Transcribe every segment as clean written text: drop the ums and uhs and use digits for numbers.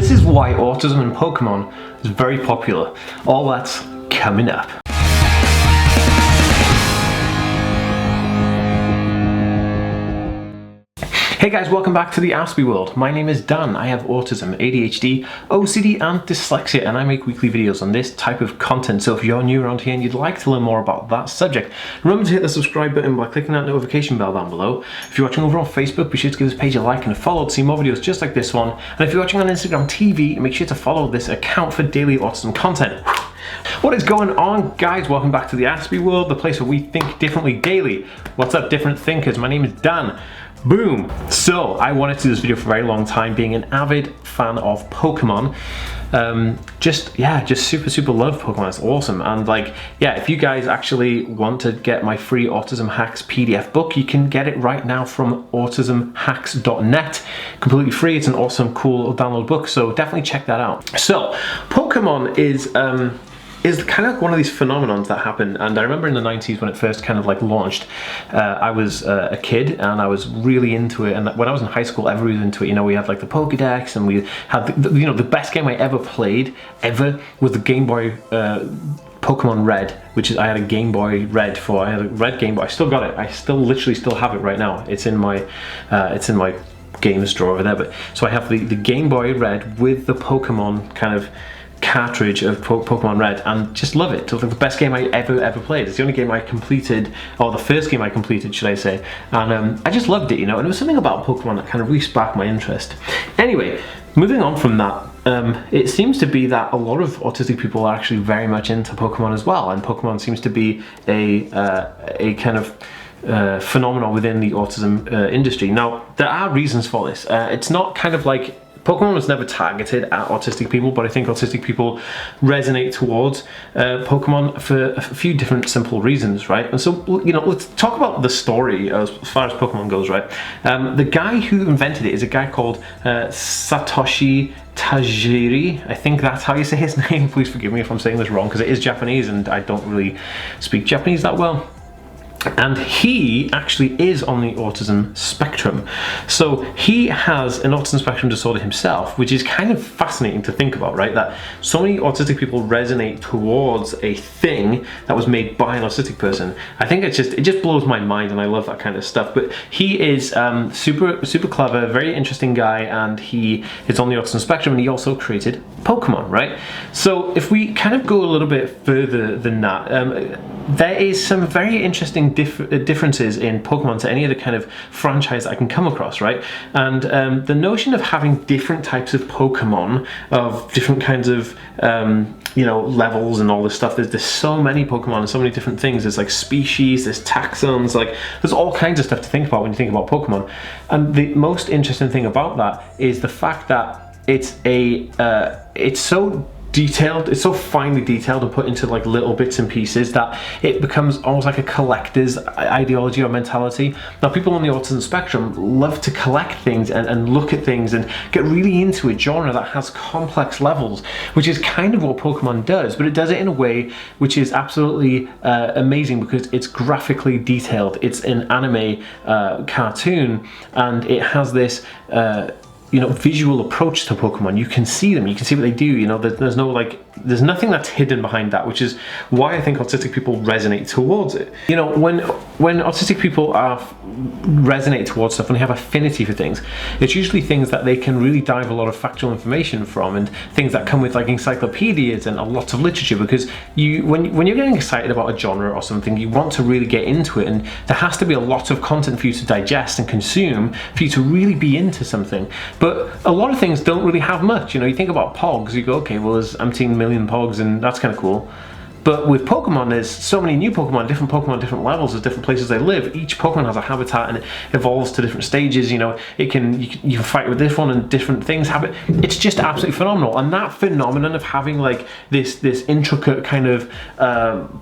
This is why autism and Pokemon is very popular. All that's coming up. Hey guys, welcome back to the Aspie world. My name is Dan. I have autism, ADHD, OCD and dyslexia, and I make weekly videos on this type of content. So if you're new around here and you'd like to learn more about that subject, remember to hit the subscribe button by clicking that notification bell down below. If you're watching over on Facebook, be sure to give this page a like and a follow to see more videos just like this one. And if you're watching on Instagram TV, make sure to follow this account for daily autism content. What is going on, guys? Welcome back to the Aspie world, the place where we think differently daily. What's up, different thinkers? My name is Dan. Boom! So, I wanted to do this video for a very long time, being an avid fan of Pokemon. Just super love Pokemon. It's awesome. And like, yeah, if you guys actually want to get my free Autism Hacks PDF book, you can get it right now from autismhacks.net. Completely free. It's an awesome, cool download book, so definitely check that out. So, Pokemon is kind of like one of these phenomenons that happen, and I remember in the 90s when it first kind of like launched. I was a kid and I was really into it, and when I was in high school everybody was into it. You know, we had like the Pokédex, and we had the best game I ever played was the Game Boy Pokemon Red, which is, I had a Game Boy Red I had a red Game Boy. I still got it. I literally still have it right now. It's in my games drawer over there. But so I have the Game Boy Red with the Pokemon kind of cartridge of Pokemon Red, and just love it. It's like the best game I ever played. It's the only game I completed, or the first game I completed, should I say, and I just loved it, you know, and there was something about Pokemon that kind of re-sparked my interest. Anyway, moving on from that, it seems to be that a lot of autistic people are actually very much into Pokemon as well, and Pokemon seems to be a kind of phenomenon within the autism industry. Now, there are reasons for this. It's not kind of like Pokemon was never targeted at autistic people, but I think autistic people resonate towards Pokemon for a few different simple reasons, right? And so, you know, let's talk about the story as far as Pokemon goes, right? The guy who invented it is a guy called Satoshi Tajiri. I think that's how you say his name. Please forgive me if I'm saying this wrong, because it is Japanese and I don't really speak Japanese that well. And he actually is on the autism spectrum. So he has an autism spectrum disorder himself, which is kind of fascinating to think about, right? That so many autistic people resonate towards a thing that was made by an autistic person. I think it just blows my mind, and I love that kind of stuff. But he is super clever, very interesting guy, and he is on the autism spectrum, and he also created Pokemon, right? So if we kind of go a little bit further than that, there is some very interesting differences in Pokemon to any other kind of franchise I can come across, right? And the notion of having different types of Pokemon of different kinds of you know, levels and all this stuff. There's so many Pokemon and so many different things. There's like species, there's taxons, like there's all kinds of stuff to think about when you think about Pokemon. And the most interesting thing about that is the fact that it's so detailed, it's so finely detailed and put into like little bits and pieces that it becomes almost like a collector's ideology or mentality. Now, people on the autism spectrum love to collect things and look at things and get really into a genre that has complex levels, which is kind of what Pokemon does, but it does it in a way which is absolutely amazing, because it's graphically detailed. It's an anime cartoon, and it has this you know, visual approach to Pokemon. You can see them, you can see what they do, you know, there's nothing that's hidden behind that, which is why I think autistic people resonate towards it. You know, when autistic people resonate towards stuff and they have affinity for things, it's usually things that they can really dive a lot of factual information from, and things that come with like encyclopedias and a lot of literature, because when you're getting excited about a genre or something, you want to really get into it, and there has to be a lot of content for you to digest and consume for you to really be into something. But a lot of things don't really have much. You know, you think about Pogs, you go, okay, well, there's umpteen million Pogs, and that's kind of cool. But with Pokemon, there's so many new Pokemon, different levels, there's different places they live. Each Pokemon has a habitat and it evolves to different stages. You know, you can fight with this one and different things happen. It's just absolutely phenomenal. And that phenomenon of having like this intricate kind of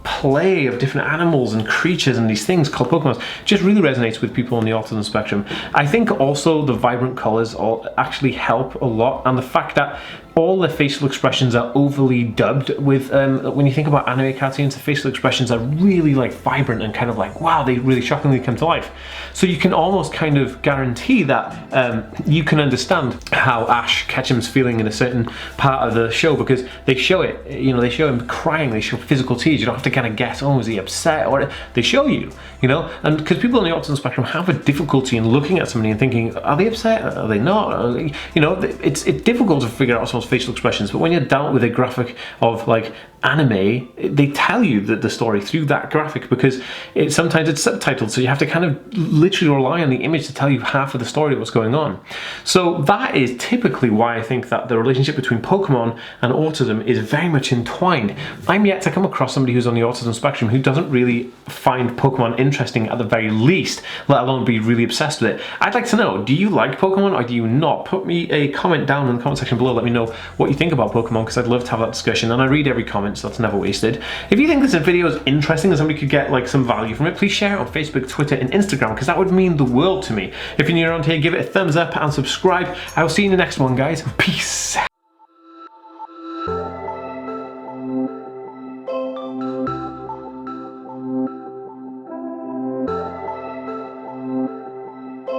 play of different animals and creatures and these things called Pokemon just really resonates with people on the autism spectrum. I think also the vibrant colors all actually help a lot, and the fact that all the facial expressions are overly dubbed with, when you think about anime cartoons, the facial expressions are really like vibrant and kind of like, wow, they really shockingly come to life. So you can almost kind of guarantee that you can understand how Ash Ketchum's feeling in a certain part of the show, because they show it, you know, they show him crying, they show physical tears. You don't have to kind of guess, oh, is he upset? Or they show you, you know, and because people on the autism spectrum have a difficulty in looking at somebody and thinking, are they upset? Are they not? You know, it's difficult to figure out someone's facial expressions, but when you're dealt with a graphic of like anime, they tell you the story through that graphic, because sometimes it's subtitled, so you have to kind of literally rely on the image to tell you half of the story of what's going on. So that is typically why I think that the relationship between Pokemon and autism is very much entwined. I'm yet to come across somebody who's on the autism spectrum who doesn't really find Pokemon interesting at the very least, let alone be really obsessed with it. I'd like to know, do you like Pokemon or do you not? Put me a comment down in the comment section below, let me know what you think about Pokemon, because I'd love to have that discussion, and I read every comment, so that's never wasted. If you think this video is interesting and somebody could get like some value from it, please share it on Facebook, Twitter and Instagram, because that would mean the world to me. If you're new around here, give it a thumbs up and subscribe. I'll see you in the next one, guys. Peace.